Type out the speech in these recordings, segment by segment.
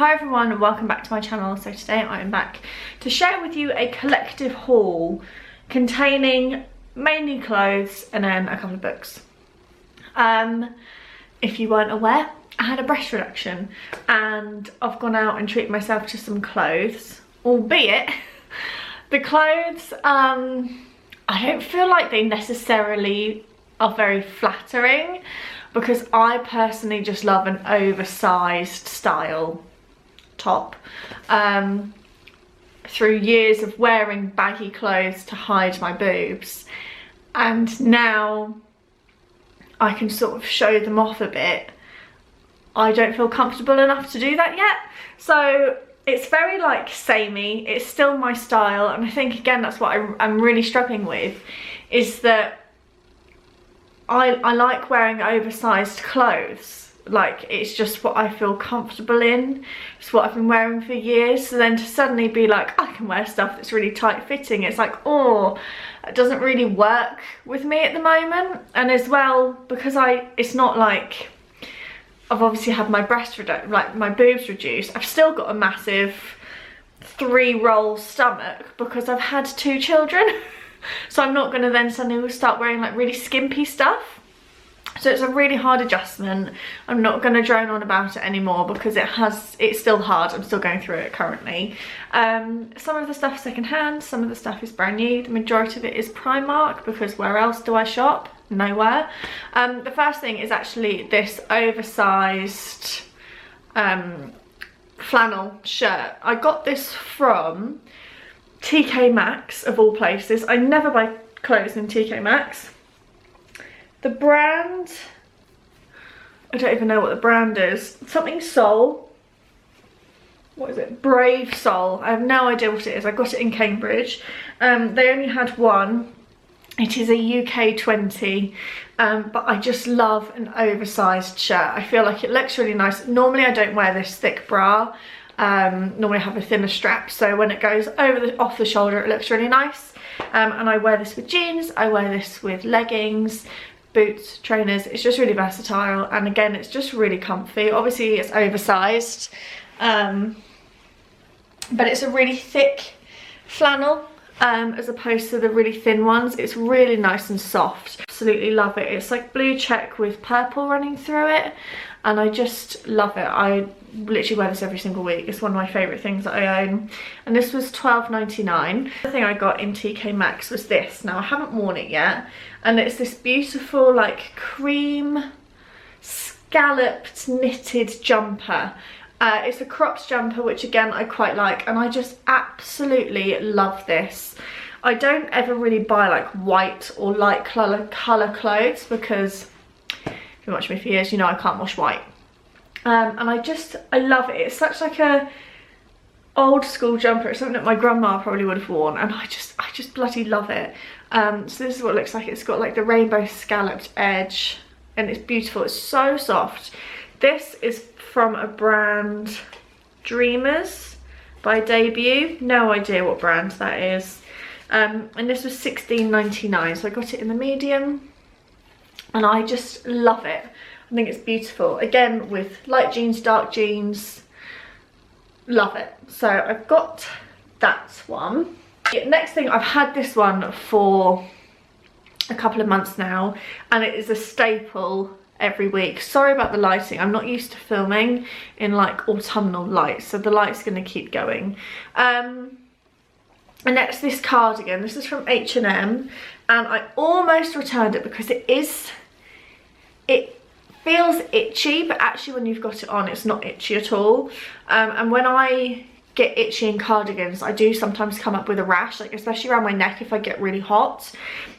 Hi everyone and welcome back to my channel. So today I am back to share with you a collective haul containing mainly clothes and then a couple of books. If you weren't aware, I had a breast reduction and I've gone out and treated myself to some clothes, albeit the clothes I don't feel like they necessarily are very flattering, because I personally just love an oversized style top. Through years of wearing baggy clothes to hide my boobs, and now I can sort of show them off a bit, I don't feel comfortable enough to do that yet. So it's very like samey, it's still my style, and I think again that's what I'm really struggling with, is that I like wearing oversized clothes. Like, it's just what I feel comfortable in. It's what I've been wearing for years. So then to suddenly be like, I can wear stuff that's really tight fitting, it's like, oh, it doesn't really work with me at the moment. And as well, because it's not like I've obviously had my my boobs reduced, I've still got a massive 3-roll stomach because I've had 2 children. So I'm not going to then suddenly start wearing like really skimpy stuff. So it's a really hard adjustment. I'm not going to drone on about it anymore because it's still hard. I'm still going through it currently. Some of the stuff is secondhand, some of the stuff is brand new. The majority of it is Primark, because where else do I shop? Nowhere. The first thing is actually this oversized flannel shirt. I got this from TK Maxx, of all places. I never buy clothes in TK Maxx. The brand, I don't even know what the brand is. Something Soul. What is it? Brave Soul. I have no idea what it is. I got it in Cambridge. They only had one. It is a UK 20, but I just love an oversized shirt. I feel like it looks really nice. Normally I don't wear this thick bra. Normally I have a thinner strap, so when it goes off the shoulder it looks really nice. And I wear this with jeans, I wear this with leggings, boots, trainers. It's just really versatile, and again it's just really comfy. Obviously it's oversized, but it's a really thick flannel as opposed to the really thin ones. It's really nice and soft. Absolutely love it. It's like blue check with purple running through it, and I just love it. I literally wear this every single week. It's one of my favourite things that I own. And this was £12.99. The thing I got in TK Maxx was this. Now I haven't worn it yet, and it's this beautiful like cream scalloped knitted jumper. It's a cropped jumper, which again I quite like, and I just absolutely love this. I don't ever really buy like white or light colour clothes, because if you watch me for years you know I can't wash white. And I love it. It's such like a old school jumper. It's something that my grandma probably would have worn, and I just bloody love it. So this is what it looks like. It's got like the rainbow scalloped edge, and it's beautiful. It's so soft. This is from a brand, Dreamers by Debut. No idea what brand that is. And this was £16.99, so I got it in the medium, and I just love it. I think it's beautiful. Again, with light jeans, dark jeans, love it. So I've got that one. Next thing, I've had this one for a couple of months now, and it is a staple every week. Sorry about the lighting. I'm not used to filming in like autumnal lights, so the light's going to keep going. And next, this cardigan. This is from H&M, and I almost returned it because it feels itchy, but actually when you've got it on it's not itchy at all. And when I get itchy in cardigans, I do sometimes come up with a rash, like especially around my neck if I get really hot,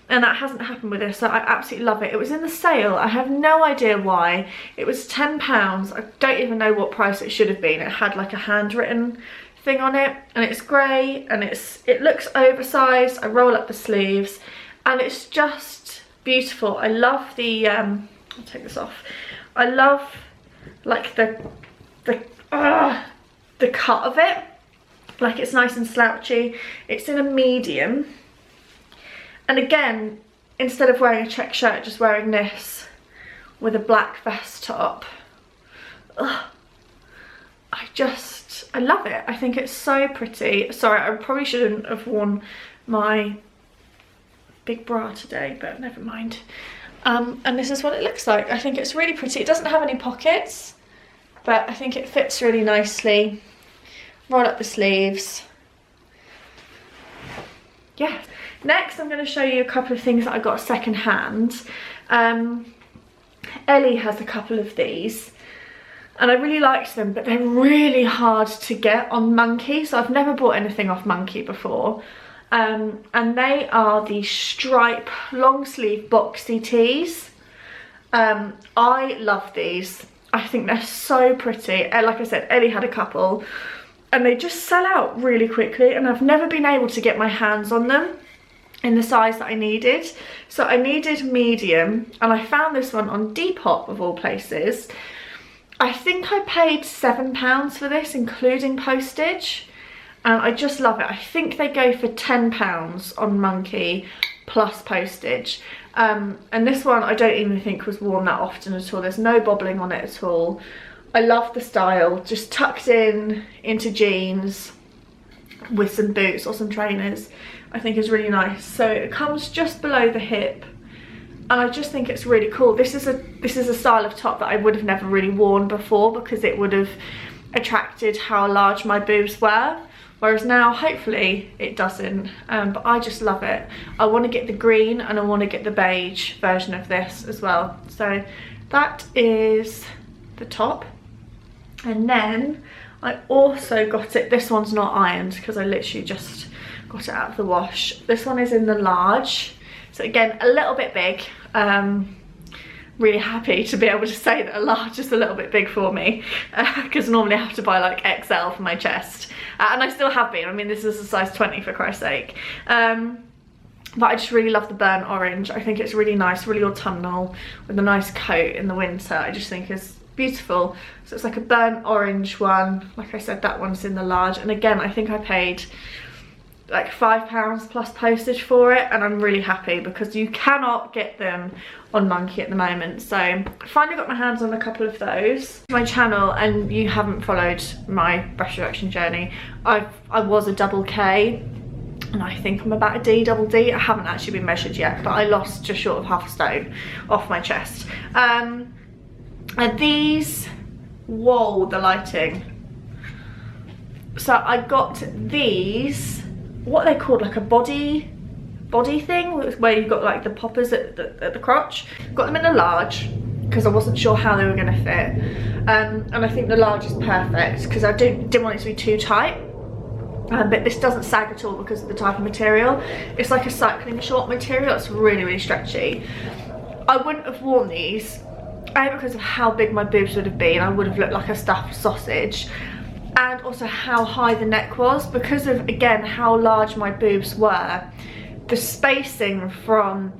and that hasn't happened with this, so I absolutely love it. It was in the sale. I have no idea why. It was £10. I don't even know what price it should have been. It had like a handwritten thing on it, and it's grey, and it looks oversized. I roll up the sleeves, and it's just beautiful. I love the I'll take this off. I love like the cut of it. Like, it's nice and slouchy. It's in a medium, and again, instead of wearing a check shirt, just wearing this with a black vest top. Ugh. I just I love it. I think it's so pretty. Sorry, I probably shouldn't have worn my big bra today, but never mind. And this is what it looks like. I think it's really pretty. It doesn't have any pockets, but I think it fits really nicely. Roll up the sleeves. Yeah. Next, I'm going to show you a couple of things that I got second hand. Ellie has a couple of these, and I really liked them, but they're really hard to get on Monkey, so I've never bought anything off Monkey before. And they are the stripe long sleeve boxy tees. I love these. I think they're so pretty. Like I said, Ellie had a couple, and they just sell out really quickly, and I've never been able to get my hands on them in the size that I needed. So I needed medium, and I found this one on Depop of all places. I think I paid £7 for this, including postage, and I just love it. I think they go for £10 on Monkey plus postage. And this one I don't even think was worn that often at all. There's no bobbling on it at all. I love the style, just tucked in into jeans with some boots or some trainers. I think is really nice. So it comes just below the hip, and I just think it's really cool. This is a style of top that I would have never really worn before, because it would have attracted how large my boobs were, whereas now hopefully it doesn't. But I just love it. I want to get the green and I want to get the beige version of this as well. So that is the top. And then I also got it, this one's not ironed because I literally just got it out of the wash. This one is in the large, so again a little bit big. Really happy to be able to say that a large is a little bit big for me, because normally I have to buy like XL for my chest, and I still have been. I mean, this is a size 20 for Christ's sake. But I just really love the burnt orange. I think it's really nice, really autumnal, with a nice coat in the winter. I just think is beautiful. So it's like a burnt orange one. Like I said, that one's in the large, and again I think I paid like £5 plus postage for it, and I'm really happy because you cannot get them on Monkey at the moment. So I finally got my hands on a couple of those. My channel, and you haven't followed my breast reduction journey, I was a double K, and I think I'm about a D, double D. I haven't actually been measured yet, but I lost just short of half a stone off my chest. And these, whoa, the lighting. So I got these, what are they called, like a body thing, where you've got like the poppers at the crotch. Got them in a large because I wasn't sure how they were going to fit, and I think the large is perfect because I didn't want it to be too tight. But this doesn't sag at all because of the type of material. It's like a cycling short material. It's really, really stretchy. I wouldn't have worn these, A, because of how big my boobs would have been. I would have looked like a stuffed sausage. And also how high the neck was, because of, again, how large my boobs were. The spacing from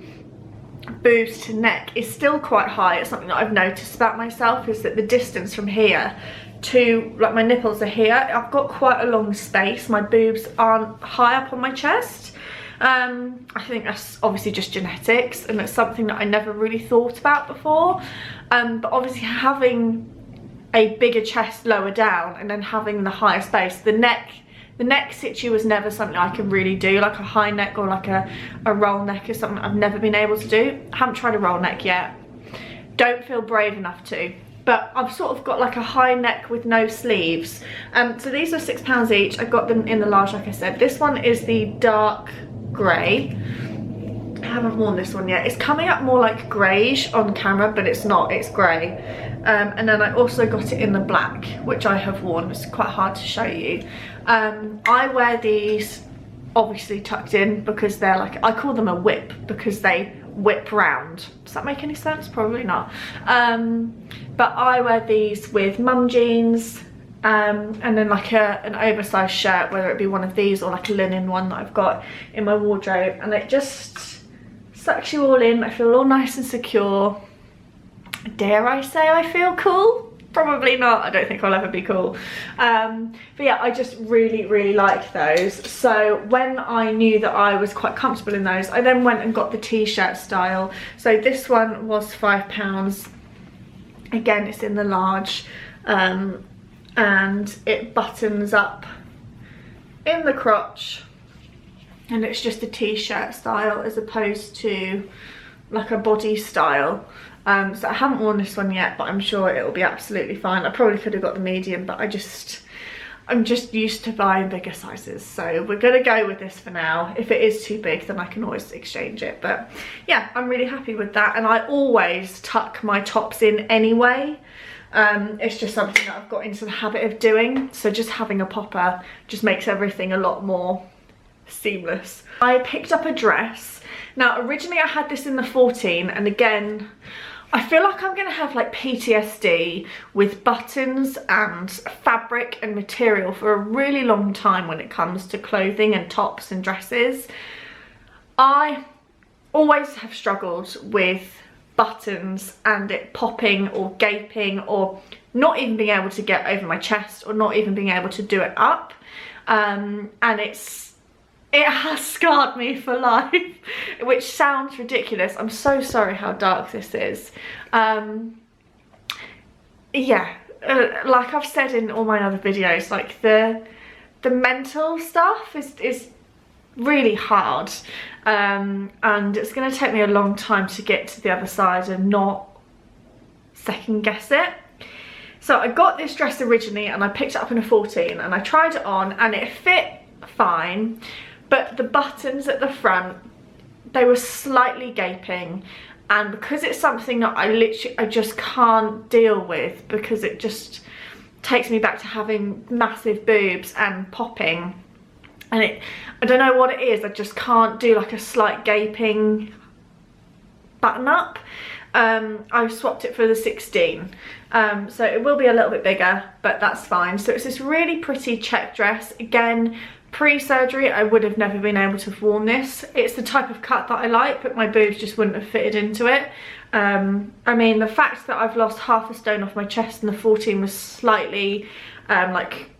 boobs to neck is still quite high. It's something that I've noticed about myself, is that the distance from here to, like, my nipples are here, I've got quite a long space. My boobs aren't high up on my chest. I think that's obviously just genetics, and it's something that I never really thought about before. But obviously having a bigger chest lower down and then having the higher space, the neck situ was never something I can really do. Like a high neck or like a roll neck is something I've never been able to do. I haven't tried a roll neck yet. Don't feel brave enough to. But I've sort of got like a high neck with no sleeves. So these are £6 each. I got them in the large, like I said. This one is the dark grey. I haven't worn this one yet. It's coming up more like greyish on camera, but it's not, it's grey. And then I also got it in the black, which I have worn. It's quite hard to show you. I wear these obviously tucked in because they're like, I call them a whip because they whip round. Does that make any sense? Probably not. But I wear these with mum jeans, and then like an oversized shirt, whether it be one of these or like a linen one that I've got in my wardrobe, and it just sucks you all in. I feel all nice and secure. Dare I say I feel cool? Probably not. I don't think I'll ever be cool. But yeah, I just really, really like those. So when I knew that I was quite comfortable in those, I then went and got the t-shirt style. So this one was £5. Again, it's in the large. and it buttons up in the crotch, and it's just a t-shirt style as opposed to like a body style. So I haven't worn this one yet, but I'm sure it'll be absolutely fine. I probably could have got the medium, but I'm just used to buying bigger sizes, so we're gonna go with this for now. If it is too big, then I can always exchange it. But yeah, I'm really happy with that, and I always tuck my tops in anyway. It's just something that I've got into the habit of doing, so just having a popper just makes everything a lot more seamless. I picked up a dress. Now originally I had this in the 14, and again I feel like I'm gonna have like PTSD with buttons and fabric and material for a really long time when it comes to clothing and tops and dresses. I always have struggled with buttons and it popping or gaping, or not even being able to get over my chest, or not even being able to do it up, and it has scarred me for life, which sounds ridiculous. I'm so sorry how dark this is. Yeah, like I've said in all my other videos, like the mental stuff is really hard, and it's going to take me a long time to get to the other side and not second guess it. So I got this dress originally and I picked it up in a 14, and I tried it on and it fit fine, but the buttons at the front, they were slightly gaping, and because it's something that I just can't deal with, because it just takes me back to having massive boobs and popping, and I don't know what it is, I just can't do like a slight gaping button up. I swapped it for the 16, so it will be a little bit bigger, but that's fine. So it's this really pretty check dress. Again, pre-surgery I would have never been able to have worn this. It's the type of cut that I like, but my boobs just wouldn't have fitted into it. I mean, the fact that I've lost half a stone off my chest and the 14 was slightly like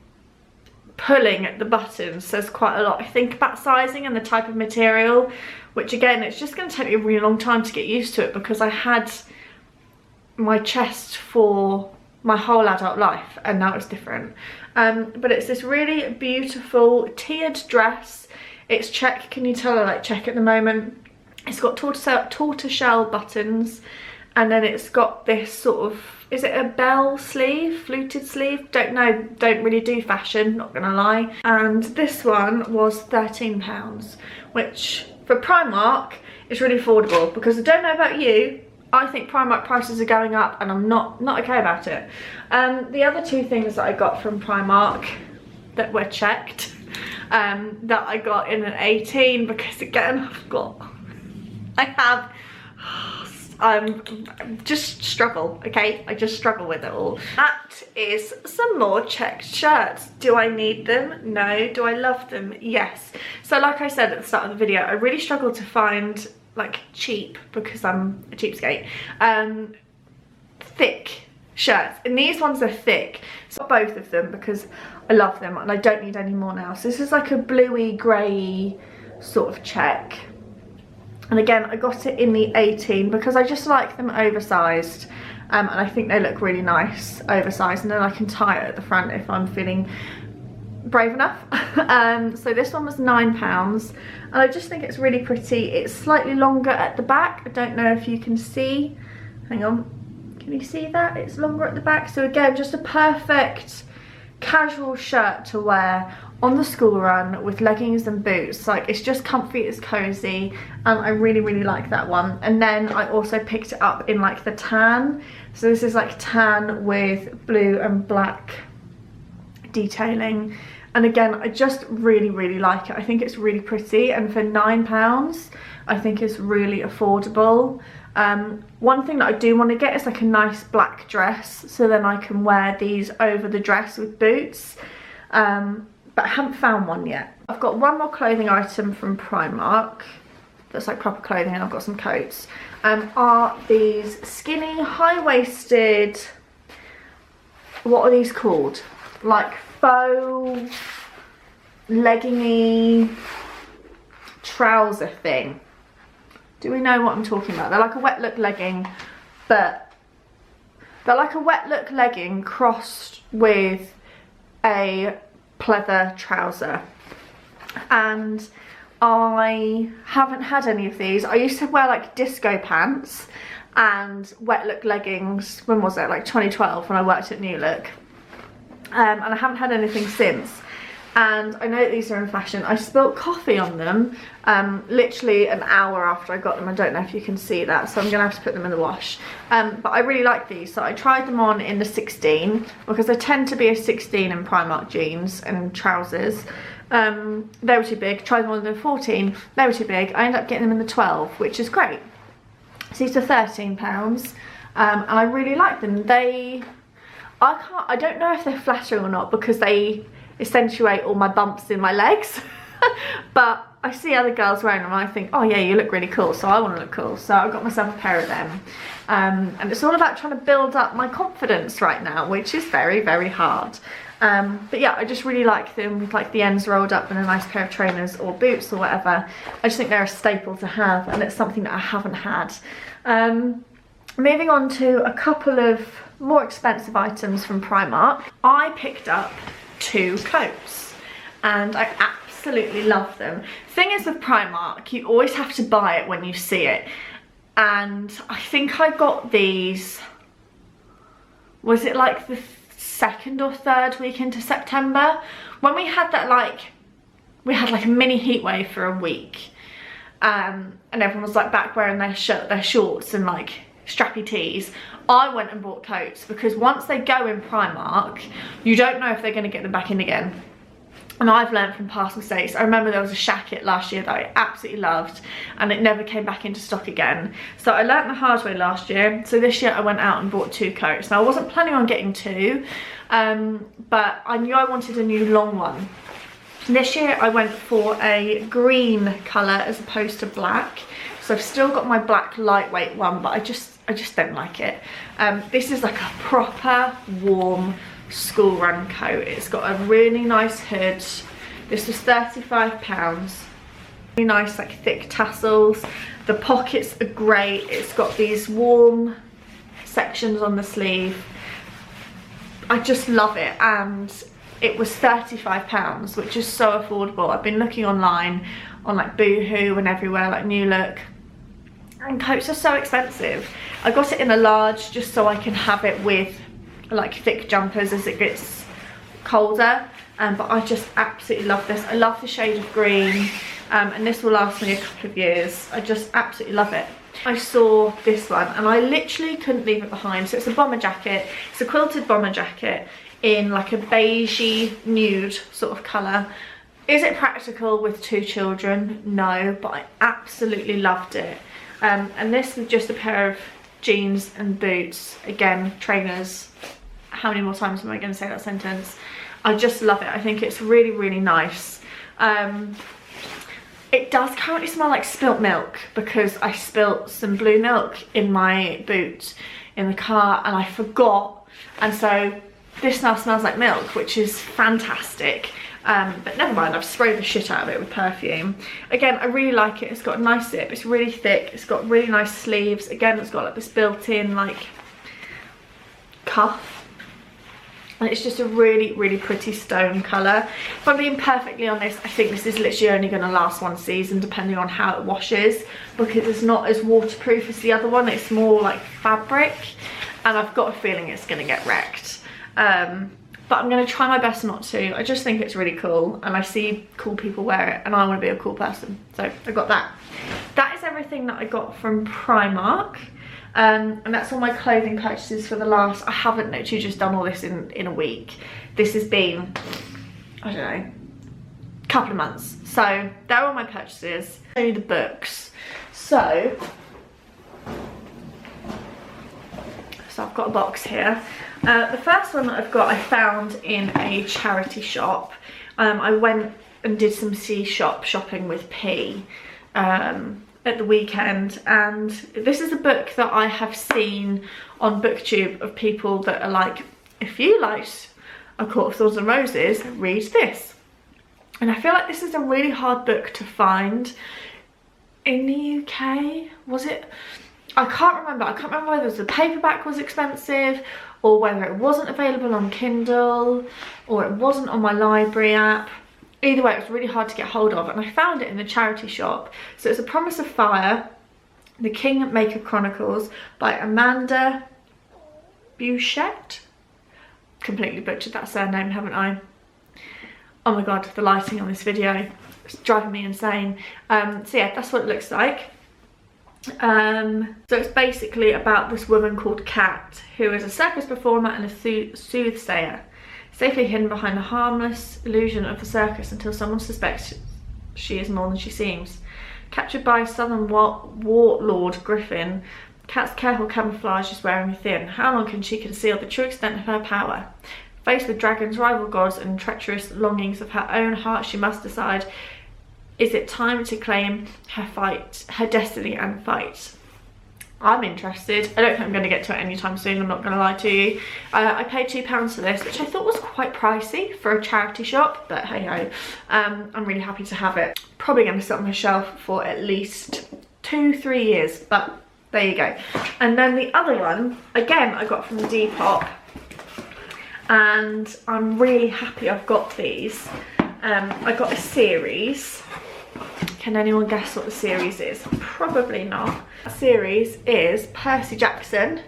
pulling at the buttons says quite a lot, I think, about sizing and the type of material, which again, it's just going to take me a really long time to get used to it, because I had my chest for my whole adult life and now it's different. But it's this really beautiful tiered dress. It's check. Can you tell I like check at the moment? It's got tortoiseshell buttons, and then it's got this sort of, is it a bell sleeve, fluted sleeve? Don't know, don't really do fashion, not gonna lie. And this one was £13, which for Primark is really affordable, because I don't know about you, I think Primark prices are going up and I'm not okay about it. The other two things that I got from Primark that were checked, that I got in an 18, because again, just struggle, okay? I just struggle with it all. That is some more checked shirts. Do I need them? No. Do I love them? Yes. So like I said at the start of the video, I really struggled to find like cheap, because I'm a cheapskate, thick shirts, and these ones are thick. So both of them, because I love them and I don't need any more now. So this is like a bluey grey sort of check, and again I got it in the 18 because I just like them oversized, and I think they look really nice oversized, and then I can tie it at the front if I'm feeling brave enough. So this one was £9, and I just think it's really pretty. It's slightly longer at the back. I don't know if you can see, hang on, can you see that? It's longer at the back. So again, just a perfect casual shirt to wear on the school run with leggings and boots. Like, it's just comfy, it's cozy, and I really like that one. And then I also picked it up in like the tan. So this is like tan with blue and black detailing, and again I just really like it. I think it's really pretty, and for £9 I think it's really affordable. One thing that I do want to get is like a nice black dress, so then I can wear these over the dress with boots, but I haven't found one yet. I've got one more clothing item from Primark that's like proper clothing, and I've got some coats. Are these skinny high-waisted, what are these called? Like faux leggingy trouser thing. Do we know what I'm talking about? They're like a wet look legging, but they're like a wet look legging crossed with a pleather trouser, and I haven't had any of these. I used to wear like disco pants and wet look leggings, when was it, like 2012 when I worked at New Look, and I haven't had anything since. And I know these are in fashion. I spilt coffee on them literally an hour after I got them. I don't know if you can see that, so I'm gonna have to put them in the wash. But I really like these, so I tried them on in the 16 because I tend to be a 16 in Primark jeans and trousers. They were too big. Tried them on in the 14, they were too big. I ended up getting them in the 12, which is great. So these are £13, and I really like them. I don't know if they're flattering or not because they accentuate all my bumps in my legs, but I see other girls wearing them and I think, oh yeah, you look really cool, so I want to look cool, so I got myself a pair of them. And it's all about trying to build up my confidence right now, which is very, very hard. But yeah, I just really like them with like the ends rolled up and a nice pair of trainers or boots or whatever. I just think they're a staple to have, and it's something that I haven't had. Moving on to a couple of more expensive items from Primark. I picked up 2 coats and I absolutely love them. Thing is with Primark, you always have to buy it when you see it, and I think I got these, was it like the 2nd or 3rd week into September, when we had that like a mini heat wave for a week, and everyone was like back wearing their shorts and like strappy tees. I went and bought coats because once they go in Primark, you don't know if they're going to get them back in again. And I've learned from past mistakes. I remember there was a shacket last year that I absolutely loved and it never came back into stock again. So I learnt the hard way last year. So this year I went out and bought 2 coats. Now I wasn't planning on getting 2, but I knew I wanted a new long one. This year I went for a green colour as opposed to black. So I've still got my black lightweight one, but I just don't like it. This is like a proper warm school run coat. It's got a really nice hood. This was £35. Really nice like thick tassels. The pockets are great. It's got these warm sections on the sleeve. I just love it, and it was £35, which is so affordable. I've been looking online on like Boohoo and everywhere, like New Look, and coats are so expensive. I got it in a large just so I can have it with like thick jumpers as it gets colder, but I just absolutely love this. I love the shade of green, and this will last me a couple of years. I just absolutely love it. I saw this one and I literally couldn't leave it behind. So it's a bomber jacket. It's a quilted bomber jacket in like a beigey nude sort of colour. Is it practical with 2 children? No, but I absolutely loved it. And this with just a pair of jeans and boots, again trainers. How many more times am I going to say that sentence? I just love it. I think it's really, really nice. It does currently smell like spilt milk because I spilt some blue milk in my boot in the car and I forgot, and so this now smells like milk, which is fantastic. But never mind, I've sprayed the shit out of it with perfume. Again, I really like it. It's got a nice zip, it's really thick, it's got really nice sleeves. Again, it's got like this built-in like cuff, and it's just a really, really pretty stone colour. If I'm being perfectly honest, I think this is literally only going to last 1 season depending on how it washes, because it's not as waterproof as the other one. It's more like fabric, and I've got a feeling it's going to get wrecked. But I'm going to try my best not to. I just think it's really cool and I see cool people wear it and I want to be a cool person. So I got that. That is everything that I got from Primark. And that's all my clothing purchases for the last, I haven't literally just done all this in a week. This has been, I don't know, a couple of months. So they're all my purchases. I'll show you the books. So I've got a box here. The first one that I've got I found in a charity shop. I went and did some shopping with P at the weekend, and this is a book that I have seen on BookTube of people that are like, if you liked A Court of Thorns and Roses, read this. And I feel like this is a really hard book to find in the UK. Was it? I can't remember. I can't remember whether the paperback was expensive or whether it wasn't available on Kindle or it wasn't on my library app. Either way, it was really hard to get hold of, and I found it in the charity shop. So it's A Promise of Fire, The Kingmaker Chronicles by Amanda Bouchette. Completely butchered that surname, haven't I? Oh my god, the lighting on this video is driving me insane. So yeah, that's what it looks like. So it's basically about this woman called Kat, who is a circus performer and a soothsayer, safely hidden behind the harmless illusion of the circus until someone suspects she is more than she seems. Captured by Southern warlord Griffin, Kat's careful camouflage is wearing thin. How long can she conceal the true extent of her power? Faced with dragons, rival gods, and treacherous longings of her own heart, she must decide, is it time to claim her destiny and fight? I'm interested. I don't think I'm going to get to it anytime soon, I'm not going to lie to you. I paid £2 for this, which I thought was quite pricey for a charity shop, but hey ho. I'm really happy to have it. Probably going to sit on my shelf for at least 2-3 years, but there you go. And then the other one, again, I got from Depop, and I'm really happy I've got these. I got a series. Can anyone guess what the series is? Probably not. The series is Percy Jackson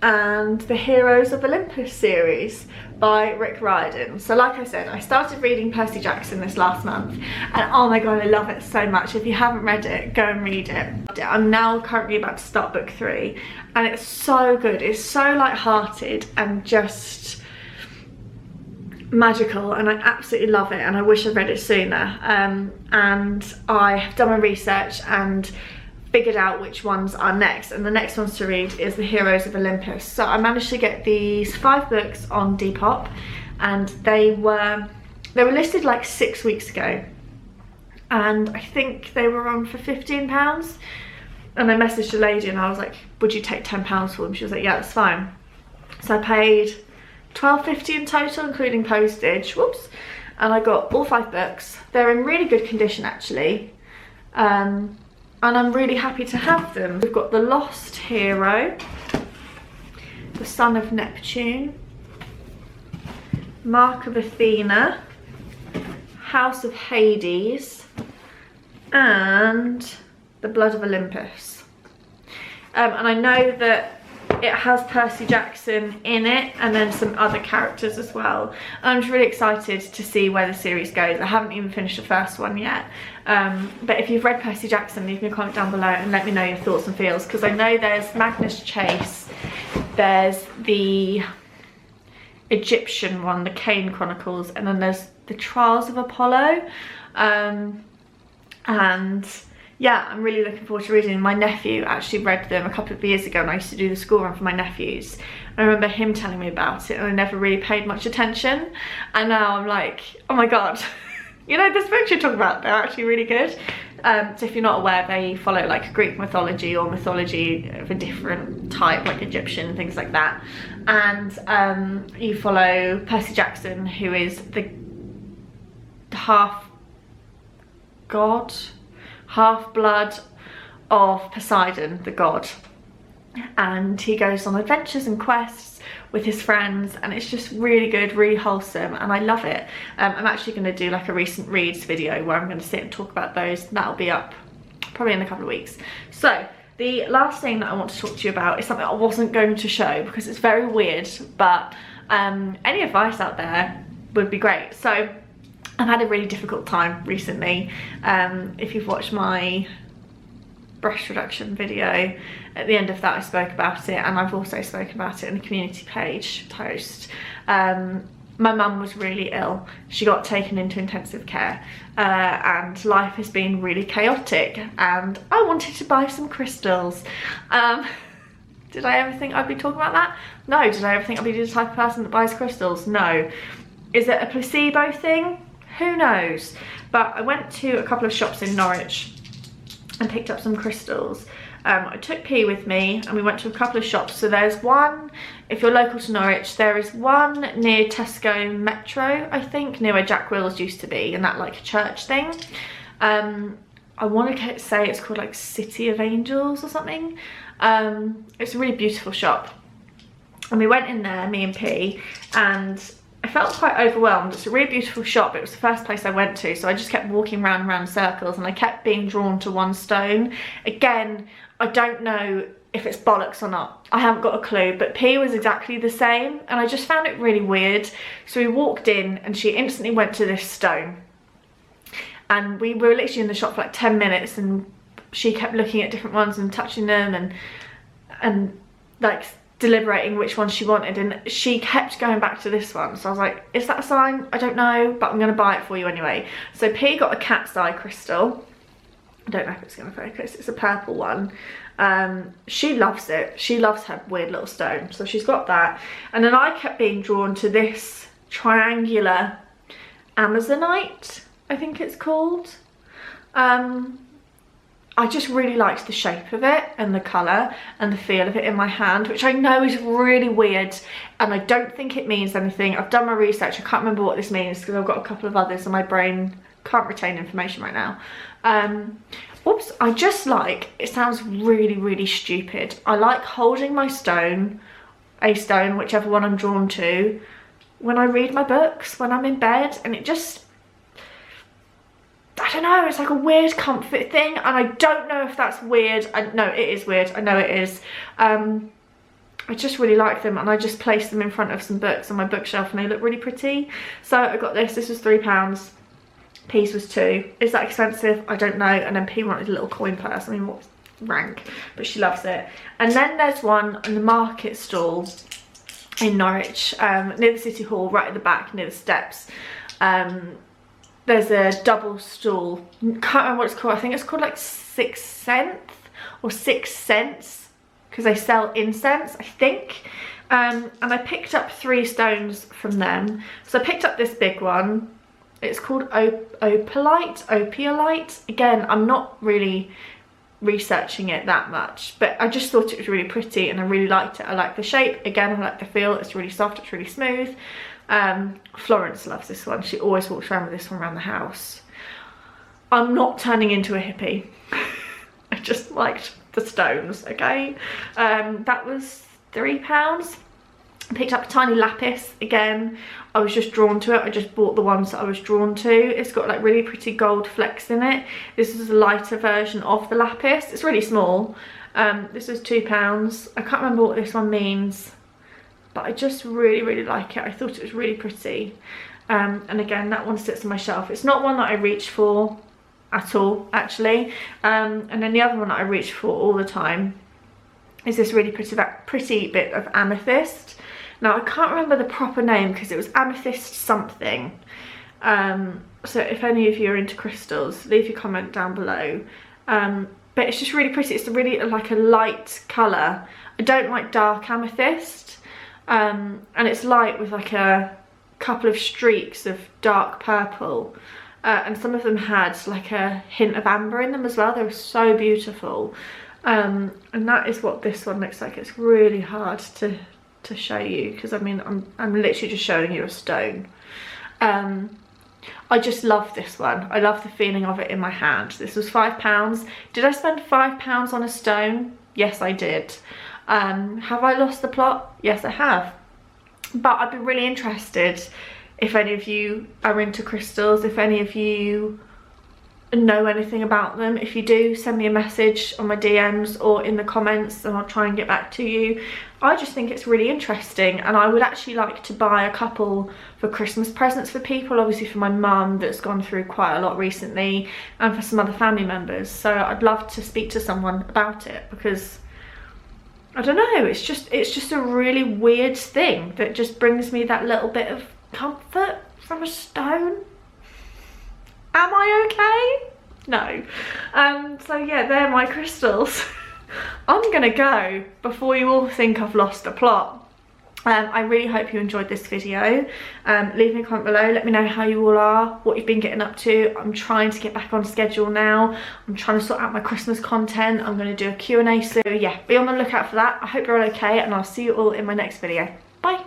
and the Heroes of Olympus series by Rick Riordan. So like I said, I started reading Percy Jackson this last month, and oh my god, I love it so much. If you haven't read it, go and read it. I'm now currently about to start book 3, and it's so good. It's so light-hearted and just magical, and I absolutely love it, and I wish I'd read it sooner. And I have done my research and figured out which ones are next, and the next ones to read is the Heroes of Olympus. So I managed to get these 5 books on Depop, and they were listed like 6 weeks ago, and I think they were on for £15. And I messaged a lady and I was like, would you take £10 for them? She was like, yeah, that's fine. So I paid £12.50 in total, including postage. Whoops. And I got all 5 books. They're in really good condition, actually, and I'm really happy to have them. We've got The Lost Hero, The Son of Neptune, Mark of Athena, House of Hades, and The Blood of Olympus. And I know that it has Percy Jackson in it, and then some other characters as well. I'm just really excited to see where the series goes. I haven't even finished the first one yet. But if you've read Percy Jackson, leave me a comment down below and let me know your thoughts and feels, because I know there's Magnus Chase, there's the Egyptian one, the Kane Chronicles, and then there's the Trials of Apollo. And yeah, I'm really looking forward to reading them. My nephew actually read them a couple of years ago, and I used to do the school run for my nephews. I remember him telling me about it, and I never really paid much attention. And now I'm like, oh my god, you know, this books you're talking about, they're actually really good. So if you're not aware, they follow like Greek mythology or mythology of a different type, like Egyptian and things like that. And you follow Percy Jackson, who is the half god, half-blood of Poseidon, the god, and he goes on adventures and quests with his friends, and it's just really good, really wholesome, and I love it. I'm actually going to do like a recent reads video where I'm going to sit and talk about those. That'll be up probably in a couple of weeks. So the last thing that I want to talk to you about is something I wasn't going to show because it's very weird, but any advice out there would be great. So I've had a really difficult time recently. If you've watched my breast reduction video, at the end of that I spoke about it, and I've also spoken about it in the community page post. My mum was really ill. She got taken into intensive care, and life has been really chaotic, and I wanted to buy some crystals. Did I ever think I'd be talking about that? No. Did I ever think I'd be the type of person that buys crystals? No. Is it a placebo thing? Who knows? But I went to a couple of shops in Norwich and picked up some crystals. I took P with me, and we went to a couple of shops. So there's one, if you're local to Norwich, there is one near Tesco Metro, I think, near where Jack Wills used to be, in that like church thing. I want to say it's called like City of Angels or something. It's a really beautiful shop. And we went in there, me and P, and I felt quite overwhelmed. It's a really beautiful shop. It was the first place I went to, so I just kept walking round and round in circles, and I kept being drawn to one stone. Again, I don't know if it's bollocks or not. I haven't got a clue, but P was exactly the same, and I just found it really weird. So we walked in, and she instantly went to this stone. And we were literally in the shop for like 10 minutes, and she kept looking at different ones and touching them and like deliberating which one she wanted, and she kept going back to this one. So I was like, is that a sign? I don't know, but I'm gonna buy it for you anyway. So P got a cat's eye crystal. I don't know if it's gonna focus. It's a purple one. She loves it. She loves her weird little stone, so she's got that. And then I kept being drawn to this triangular Amazonite, I think it's called. I just really liked the shape of it and the colour and the feel of it in my hand, which I know is really weird, and I don't think it means anything. I've done my research. I can't remember what this means because I've got a couple of others and my brain can't retain information right now. Oops, I just like, it sounds really, really stupid. I like holding my stone, a stone, whichever one I'm drawn to, when I read my books, when I'm in bed, and it just, I don't know, it's like a weird comfort thing, and I don't know if that's weird. No, it is weird, I know it is. I just really like them, and I just placed them in front of some books on my bookshelf, and they look really pretty. So I got this was £3, P's was £2. Is that expensive? I don't know. And then P wanted a little coin purse. I mean, what's rank? But she loves it. And then there's one in the market stall in Norwich, near the City Hall, right at the back, near the steps. There's a double stall. Can't remember what it's called. I think it's called like 6 cents or 6 cents, because they sell incense, I think. And I picked up 3 stones from them. So I picked up this big one. It's called Opalite. Again, I'm not really researching it that much, but I just thought it was really pretty and I really liked it. I like the shape. Again, I like the feel. It's really soft, it's really smooth. Florence loves this one. She always walks around with this one around the house. I'm not turning into a hippie. I just liked the stones, okay? That was £3. I picked up a tiny lapis. Again, I was just drawn to it. I just bought the ones that I was drawn to. It's got like really pretty gold flecks in it. This is a lighter version of the lapis. It's really small. This was £2. I can't remember what this one means, but I just really like it. I thought it was really pretty. And again, that one sits on my shelf. It's not one that I reach for at all, actually. And then the other one that I reach for all the time is this really pretty bit of amethyst. Now, I can't remember the proper name because it was amethyst something. So if any of you are into crystals, leave your comment down below. But it's just really pretty. It's really like a light colour. I don't like dark amethyst. And it's light with like a couple of streaks of dark purple. And some of them had like a hint of amber in them as well. They were so beautiful. And that is what this one looks like. It's really hard to show you because I mean I'm literally just showing you a stone. I just love this one. I love the feeling of it in my hand. This was £5. Did I spend £5 on a stone? Yes, I did. Have I lost the plot? Yes, I have. But I'd be really interested if any of you are into crystals, if any of you know anything about them. If you do, send me a message on my DMs or in the comments and I'll try and get back to you. I just think it's really interesting, and I would actually like to buy a couple for Christmas presents for people, obviously for my mum that's gone through quite a lot recently, and for some other family members. So I'd love to speak to someone about it because I don't know, it's just a really weird thing that just brings me that little bit of comfort from a stone. Am I okay? No. So yeah, they're my crystals. I'm gonna go before you all think I've lost the plot. I really hope you enjoyed this video. Leave me a comment below, let me know how you all are, what you've been getting up to. I'm trying to get back on schedule now. I'm trying to sort out my Christmas content. I'm going to do a Q&A, so yeah, be on the lookout for that. I hope you're all okay, and I'll see you all in my next video. Bye.